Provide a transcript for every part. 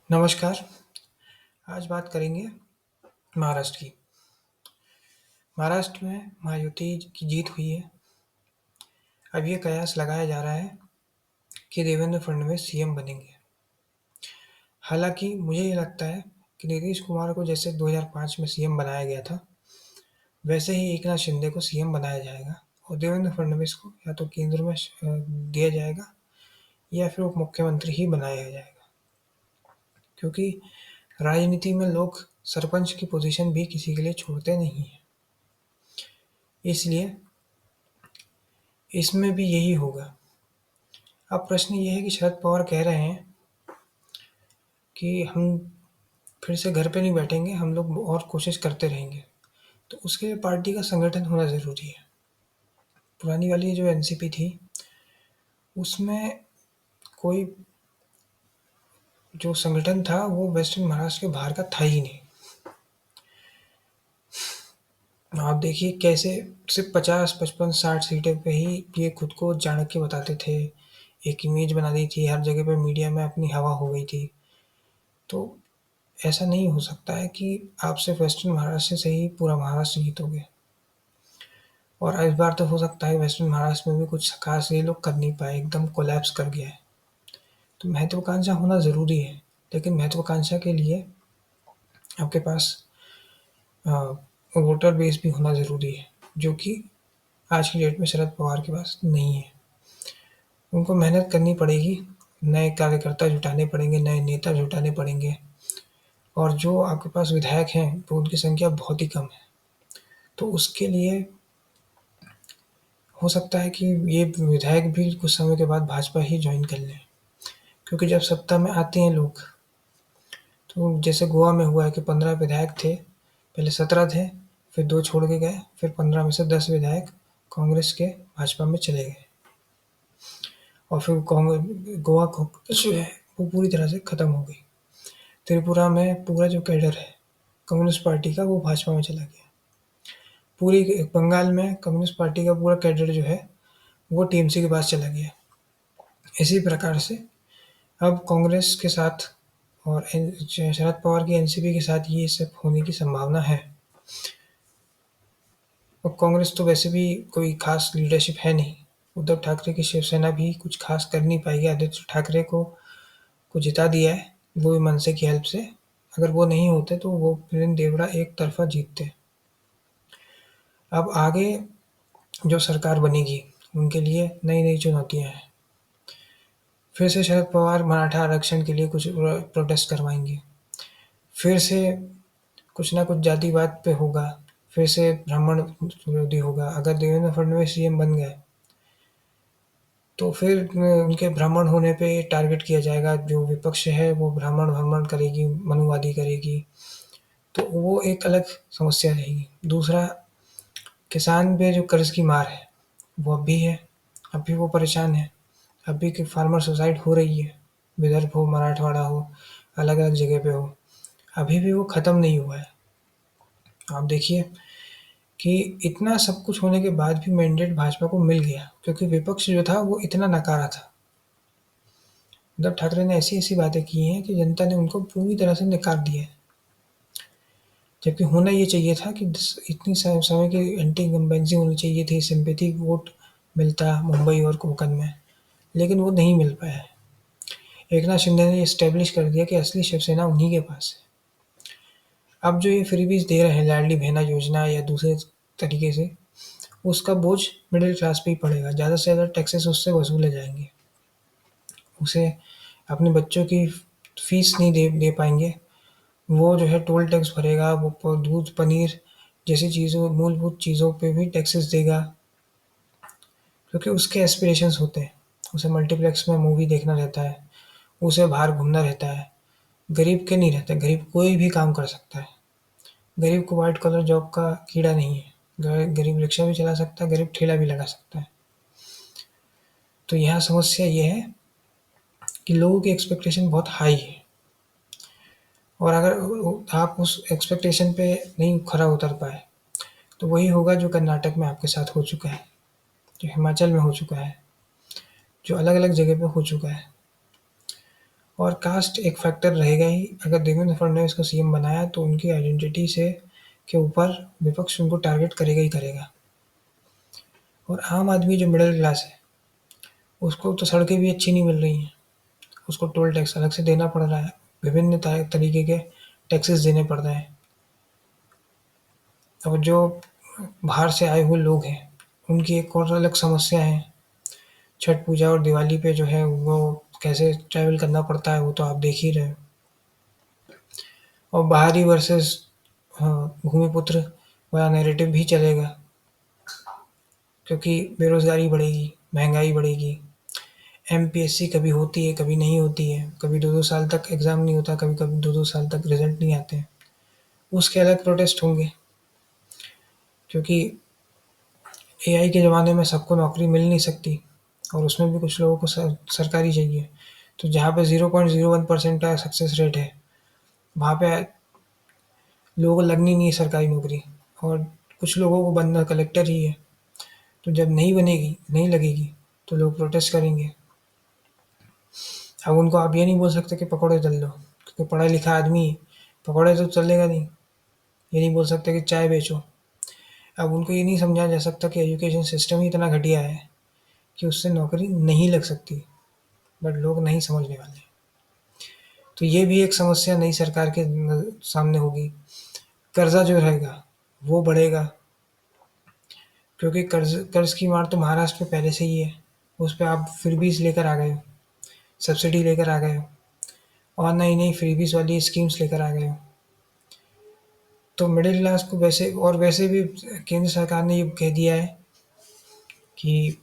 नमस्कार, आज बात करेंगे महाराष्ट्र की। महाराष्ट्र में महायुति की जीत हुई है। अब ये कयास लगाया जा रहा है कि देवेंद्र फडणवीस सीएम बनेंगे। हालाँकि मुझे ये लगता है कि नीतीश कुमार को जैसे 2005 में सीएम बनाया गया था, वैसे ही एकनाथ शिंदे को सीएम बनाया जाएगा और देवेंद्र फडणवीस को या तो केंद्र में दिया जाएगा या फिर उप मुख्यमंत्री ही बनाया जाएगा। क्योंकि राजनीति में लोग सरपंच की पोजीशन भी किसी के लिए छोड़ते नहीं हैं। इसलिए इसमें भी यही होगा। अब प्रश्न ये है कि शरद पवार कह रहे हैं कि हम फिर से घर पे नहीं बैठेंगे, हम लोग और कोशिश करते रहेंगे। तो उसके लिए पार्टी का संगठन होना ज़रूरी है। पुरानी वाली जो एनसीपी थी, उसमें कोई जो संगठन था वो वेस्टर्न महाराष्ट्र के बाहर का था ही नहीं। आप देखिए कैसे सिर्फ 50, 55, 60 सीटें पे ही ये खुद को चाणक्य बताते थे। एक इमेज बना दी थी, हर जगह पे मीडिया में अपनी हवा हो गई थी। तो ऐसा नहीं हो सकता है कि आप सिर्फ वेस्टर्न महाराष्ट्र से ही पूरा महाराष्ट्र जीतोगे। और इस बार तो हो सकता है वेस्टर्न महाराष्ट्र में भी कुछ खास ये लोग कर नहीं पाए, एकदम कोलैप्स कर गया है। तो महत्वाकांक्षा होना ज़रूरी है, लेकिन महत्वाकांक्षा के लिए आपके पास वोटर बेस भी होना ज़रूरी है, जो कि आज की डेट में शरद पवार के पास नहीं है। उनको मेहनत करनी पड़ेगी, नए कार्यकर्ता जुटाने पड़ेंगे, नए नेता जुटाने पड़ेंगे और जो आपके पास विधायक हैं, तो उनकी संख्या बहुत ही कम है। तो उसके लिए हो सकता है कि ये विधायक भी कुछ समय के बाद भाजपा ही जॉइन कर लें। क्योंकि जब सत्ता में आते हैं लोग, तो जैसे गोवा में हुआ है कि 15 विधायक थे, पहले 17 थे, फिर 2 छोड़ के गए, फिर 15 में से 10 विधायक कांग्रेस के भाजपा में चले गए और फिर गोवा कांग्रेस जो है वो पूरी तरह से खत्म हो गई। त्रिपुरा में पूरा जो कैडर है कम्युनिस्ट पार्टी का वो भाजपा में चला गया। पूरी बंगाल में कम्युनिस्ट पार्टी का पूरा कैडर जो है वो टीएमसी के पास चला गया। इसी प्रकार से अब कांग्रेस के साथ और शरद पवार की एनसीपी के साथ ये सब होने की संभावना है। और कांग्रेस तो वैसे भी कोई खास लीडरशिप है नहीं। उद्धव ठाकरे की शिवसेना भी कुछ खास कर नहीं पाएगी। आदित्य ठाकरे को जिता दिया है, वो भी मनसे की हेल्प से। अगर वो नहीं होते तो वो वीरेंद्र देवड़ा एक तरफा जीतते। अब आगे जो सरकार बनेगी उनके लिए नई नई चुनौतियां हैं। फिर से शरद पवार मराठा आरक्षण के लिए कुछ प्रोटेस्ट करवाएंगे। फिर से कुछ ना कुछ जातिवाद पे होगा। फिर से ब्राह्मण विरोधी होगा। अगर देवेंद्र फडणवीस सीएम बन गए तो फिर उनके ब्राह्मण होने पे टारगेट किया जाएगा। जो विपक्ष है वो ब्राह्मण भ्रमण करेगी, मनुवादी करेगी। तो वो एक अलग समस्या रहेगी। दूसरा, किसान पे जो कर्ज की मार है वो अब भी है, अब भी वो परेशान है। अब भी कि फार्मर सुसाइड हो रही है, विदर्भ हो, मराठवाड़ा हो, अलग अलग जगह पे हो, अभी भी वो ख़त्म नहीं हुआ है। आप देखिए कि इतना सब कुछ होने के बाद भी मैंडेट भाजपा को मिल गया, क्योंकि विपक्ष जो था वो इतना नकारा था। उद्धव ठाकरे ने ऐसी-ऐसी बातें की हैं कि जनता ने उनको पूरी तरह से नकार दिया है। जबकि होना ये चाहिए था कि इतनी समय की एंटी इनकम्बेंसी होनी चाहिए थी, सिंपैथी वोट मिलता मुंबई और कोंकण में, लेकिन वो नहीं मिल पाया है। एकनाथ शिंदे ने एस्टेब्लिश कर दिया कि असली शिवसेना उन्हीं के पास है। अब जो ये फ्रीबीज़ दे रहे हैं, लाडली बहना योजना या दूसरे तरीके से, उसका बोझ मिडिल क्लास पे ही पड़ेगा। ज़्यादा से ज़्यादा टैक्सेस उससे वसूले जाएंगे। उसे अपने बच्चों की फीस नहीं दे पाएंगे। वो जो है टोल टैक्स भरेगा, वो दूध, पनीर जैसी चीज़ों, मूलभूत चीज़ों पे भी टैक्सेस देगा, क्योंकि उसके एस्पिरेशंस होते हैं। उसे मल्टीप्लेक्स में मूवी देखना रहता है, उसे बाहर घूमना रहता है। गरीब के नहीं रहता, गरीब कोई भी काम कर सकता है। गरीब को व्हाइट कॉलर जॉब का कीड़ा नहीं है। गरीब रिक्शा भी चला सकता है, गरीब ठेला भी लगा सकता है। तो यहाँ समस्या ये है कि लोगों की एक्सपेक्टेशन बहुत हाई है और अगर आप उस एक्सपेक्टेशन पे नहीं खरा उतर पाए, तो वही होगा जो कर्नाटक में आपके साथ हो चुका है, जो हिमाचल में हो चुका है, जो अलग-अलग जगह पे हो चुका है। और कास्ट एक फैक्टर रहेगा ही। अगर देवेंद्र फडणवीस को सीएम बनाया तो उनकी आइडेंटिटी से के ऊपर विपक्ष उनको टारगेट करेगा ही करेगा। और आम आदमी जो मिडिल क्लास है, उसको तो सड़कें भी अच्छी नहीं मिल रही हैं, उसको टोल टैक्स अलग से देना पड़ रहा है, विभिन्न तरीके के टैक्सेस देने पड़ रहे हैं। और जो बाहर से आए हुए लोग हैं, उनकी एक और अलग समस्या है। छठ पूजा और दिवाली पे जो है वो कैसे ट्रैवल करना पड़ता है, वो तो आप देख ही रहे हो। और बाहरी वर्सेस भूमिपुत्र वाला नैरेटिव भी चलेगा, क्योंकि बेरोज़गारी बढ़ेगी, महँगाई बढ़ेगी। एमपीएससी कभी होती है, कभी नहीं होती है, कभी 2-2 साल तक एग्ज़ाम नहीं होता, कभी-कभी 2-2 साल तक रिज़ल्ट नहीं आते हैं। उसके अलग प्रोटेस्ट होंगे, क्योंकि एआई के ज़माने में सबको नौकरी मिल नहीं सकती और उसमें भी कुछ लोगों को सरकारी चाहिए। तो जहाँ पे 0.01% का सक्सेस रेट है, वहाँ पे लोगों को लगनी नहीं है सरकारी नौकरी, और कुछ लोगों को बनना कलेक्टर ही है। तो जब नहीं बनेगी, नहीं लगेगी, तो लोग प्रोटेस्ट करेंगे। अब उनको आप ये नहीं बोल सकते कि पकौड़े तल लो, क्योंकि पढ़ा लिखा आदमी पकौड़े तो चलेगा नहीं। ये नहीं बोल सकते कि चाय बेचो। अब उनको ये नहीं समझाया जा सकता कि एजुकेशन सिस्टम ही इतना घटिया है कि उससे नौकरी नहीं लग सकती, बट लोग नहीं समझने वाले। तो ये भी एक समस्या नई सरकार के सामने होगी। कर्जा जो रहेगा वो बढ़ेगा, क्योंकि कर्ज कर्ज की मार तो महाराष्ट्र में पहले से ही है। उस पे आप फ्रीबीज लेकर आ गए हो, सब्सिडी लेकर आ गए हो, और नई नई फ्रीबीज वाली स्कीम्स लेकर आ गए हो। तो मिडिल क्लास को वैसे भी केंद्र सरकार ने ये कह दिया है कि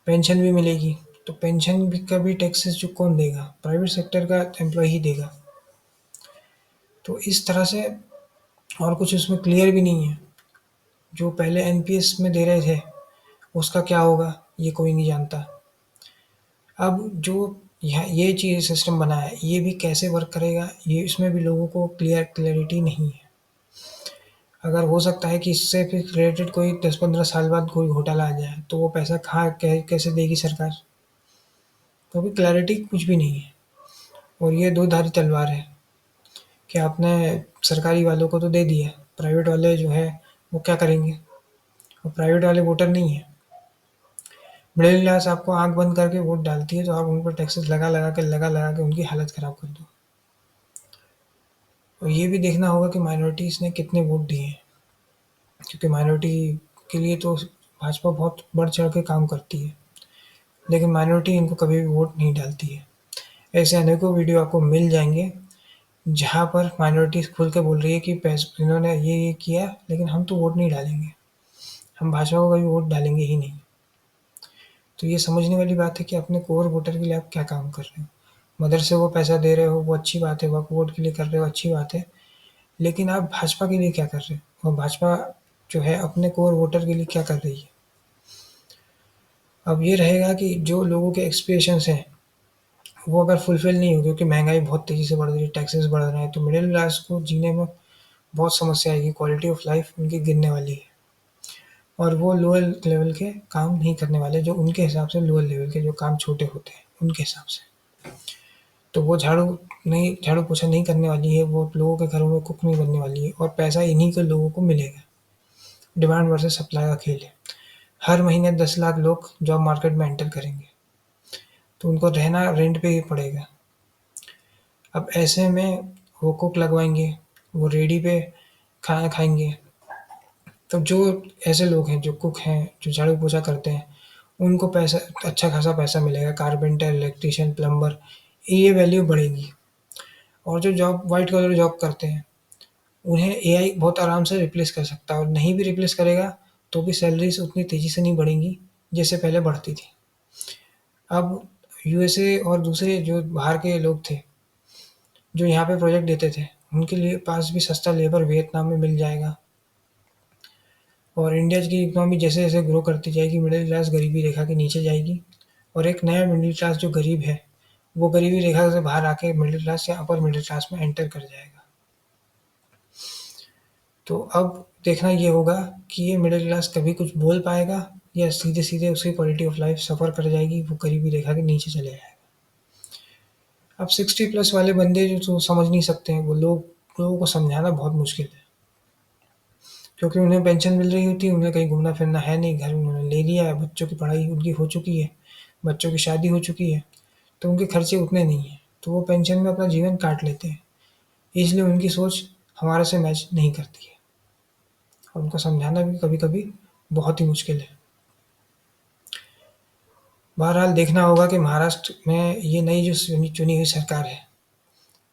पेंशन भी मिलेगी। तो पेंशन भी का भी टैक्सेस जो कौन देगा? प्राइवेट सेक्टर का एम्प्लॉय ही देगा। तो इस तरह से, और कुछ उसमें क्लियर भी नहीं है। जो पहले एनपीएस में दे रहे थे, उसका क्या होगा ये कोई नहीं जानता। अब जो यहाँ ये चीज़ सिस्टम बना है, ये भी कैसे वर्क करेगा, ये इसमें भी लोगों को क्लैरिटी नहीं है। अगर हो सकता है कि इससे फिर रिलेटेड कोई 10-15 साल बाद कोई घोटाला आ जाए, तो वो पैसा कहाँ कैसे देगी सरकार? क्योंकि क्लैरिटी कुछ भी नहीं है। और ये दो धारी तलवार है कि आपने सरकारी वालों को तो दे दिया, प्राइवेट वाले जो है वो क्या करेंगे? और प्राइवेट वाले वोटर नहीं है। मिडिल क्लास आपको आंख बंद करके वोट डालती है, तो आप उन पर टैक्सेस लगा लगा के उनकी हालत खराब कर दो। और ये भी देखना होगा कि माइनॉरिटीज़ ने कितने वोट दिए हैं, क्योंकि माइनॉरिटी के लिए तो भाजपा बहुत बढ़ चढ़ के काम करती है, लेकिन माइनॉरिटी इनको कभी भी वोट नहीं डालती है। ऐसे अनेकों वीडियो आपको मिल जाएंगे जहाँ पर माइनॉरिटीज़ खुल के बोल रही है कि इन्होंने ये किया, लेकिन हम तो वोट नहीं डालेंगे, हम भाजपा को कभी वोट डालेंगे ही नहीं। तो ये समझने वाली बात है कि अपने कोर वोटर के लिए आप क्या काम कर रहे हो। मदरसे को पैसा दे रहे हो, वो अच्छी बात है, वक्फ बोर्ड के लिए कर रहे हो, अच्छी बात है, लेकिन आप भाजपा के लिए क्या कर रहे हो? और भाजपा जो है अपने कोर वोटर के लिए क्या कर रही है? अब ये रहेगा कि जो लोगों के एक्सपेक्टेशंस हैं, वो अगर फुलफिल नहीं हो, क्योंकि महंगाई बहुत तेज़ी से बढ़ रही है, टैक्सेस बढ़ रहे हैं, तो मिडिल क्लास को जीने में बहुत समस्या आएगी, क्वालिटी ऑफ लाइफ उनकी गिरने वाली है। और वो लोअर लेवल के काम नहीं करने वाले, जो उनके हिसाब से लोअर लेवल के जो काम छोटे होते हैं, उनके हिसाब से। तो वो झाड़ू पोछा नहीं करने वाली है, वो लोगों के घरों में कुक नहीं बनने वाली है, और पैसा इन्हीं के लोगों को मिलेगा। डिमांड वर्सेस सप्लाई का खेल है। हर महीने 10 लाख लोग जॉब मार्केट में एंटर करेंगे, तो उनको रहना रेंट पे ही पड़ेगा। अब ऐसे में वो कुक लगवाएंगे, वो रेडी पे खाना खाएंगे। तो जो ऐसे लोग हैं, जो कुक हैं, जो झाड़ू पोछा करते हैं, उनको पैसा, अच्छा खासा पैसा मिलेगा। कारपेंटर, इलेक्ट्रीशियन, प्लम्बर, ये वैल्यू बढ़ेगी। और जो जॉब व्हाइट कॉलर जॉब करते हैं, उन्हें एआई बहुत आराम से रिप्लेस कर सकता है, और नहीं भी रिप्लेस करेगा तो भी सैलरीज उतनी तेज़ी से नहीं बढ़ेंगी जैसे पहले बढ़ती थी। अब यूएसए और दूसरे जो बाहर के लोग थे, जो यहाँ पे प्रोजेक्ट देते थे, उनके लिए पास भी सस्ता लेबर वियतनाम में मिल जाएगा। और इंडिया की इकोनॉमी जैसे-जैसे ग्रो करती जाएगी, मिडिल क्लास गरीबी रेखा के नीचे जाएगी, और एक नया मिडिल क्लास जो गरीब है, वो गरीबी रेखा से बाहर आके मिडिल क्लास या अपर मिडिल क्लास में एंटर कर जाएगा। तो अब देखना ये होगा कि ये मिडिल क्लास कभी कुछ बोल पाएगा, या सीधे-सीधे उसकी क्वालिटी ऑफ लाइफ सफ़र कर जाएगी, वो गरीबी रेखा के नीचे चले जाएगा। अब 60 प्लस वाले बंदे जो तो समझ नहीं सकते हैं, वो लोगों को समझाना बहुत मुश्किल है, क्योंकि उन्हें पेंशन मिल रही होती है, उन्हें कहीं घूमना-फिरना है नहीं, घर उन्होंने ले लिया है, बच्चों की पढ़ाई उनकी हो चुकी है, बच्चों की शादी हो चुकी है, तो उनके खर्चे उतने नहीं हैं, तो वो पेंशन में अपना जीवन काट लेते हैं। इसलिए उनकी सोच हमारे से मैच नहीं करती है और उनको समझाना भी कभी-कभी बहुत ही मुश्किल है। बहरहाल देखना होगा कि महाराष्ट्र में ये नई जो चुनी हुई सरकार है,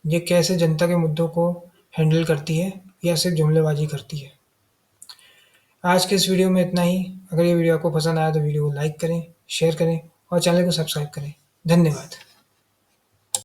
ये कैसे जनता के मुद्दों को हैंडल करती है या सिर्फ जुमलेबाजी करती है। आज के इस वीडियो में इतना ही। अगर ये वीडियो आपको पसंद आया तो वीडियो को लाइक करें, शेयर करें और चैनल को सब्सक्राइब करें। धन्यवाद।